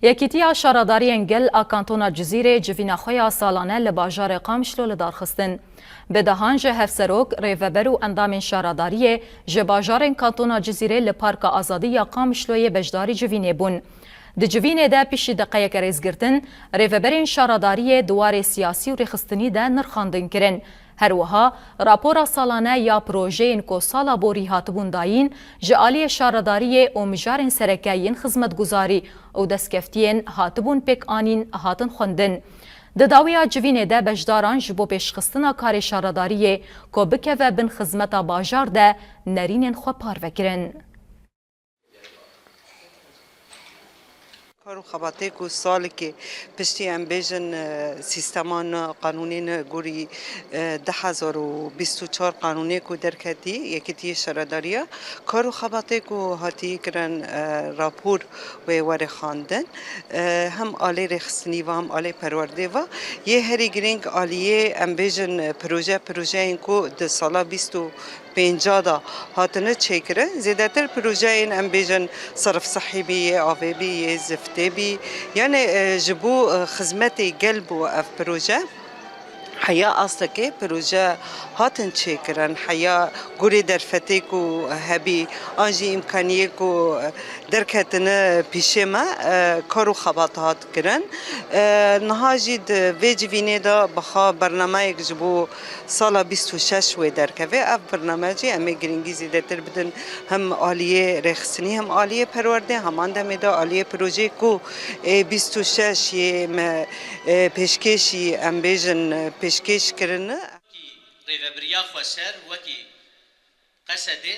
یەکیتیا شارەداریên gel a kantona Cizîrê civîna xwe ya salane li bajarê Qamişlo li darxistin. Bidehan ji hevserok, rêveber û endamên şaradariyê ji bajarên kantona Cizîrê li Parka Azadî ya Qamişloyê beşdarî civînê bûn. Di civînê de pişî deqeyeke rêzgirtin, rêveberên şaradariyê duwarê siyasî û rêxistinî de nirxandin kirin. Her wiha, rapora salane ya projeyên ku sala borî hatibûn dayîn, ji aliyê şaradariyê û mijarên serekeyên xizmetguzarî û destkeftiyên hatibûn pêk anîn hatin xwendin. Di dawiya civînê de beşdaran ji bo pêşxistina karê şaradariyê ku bikeve bin xizmeta bajar de nerînên xwe parvekirin. کارو خباته کو سال که پشتی ام بیژن سیستمان قانونی گوری 2024 قانونی کو درکتی یکیتی شرداریا کارو خباته کو هاتی کرن راپور و ور خواندن هم آلی رخصنی و هم آلی پرورده و یه هری گرینگ آلیه ام بیژن پروژه این کو ده سالا 2050 هاتنه چکره زیادتر پروژه این ام بیژن صرف صحی بیه آوی بیه زفته بی یعنی جبو خدمت قلب و اف پروژه حیا اصلا که پروژه هاتن چکرن حیا گوری در فتیکو هبی آنجی امکانیه کو درکتنه پیشه ما کارو خبات هات کرن نهاجی ویجوینه دا بخا برنامه یک جبو سال 26 و درکوه اف برنامه جی امی گرینگی زیده تر بدن هم آلیه رخصنی هم آلیه پرورده همان دمی دا آلیه پروژه کو 26 یه پیشکشی ام بیژن پیشکش کرنه ریوبریا خواسر وکی قصده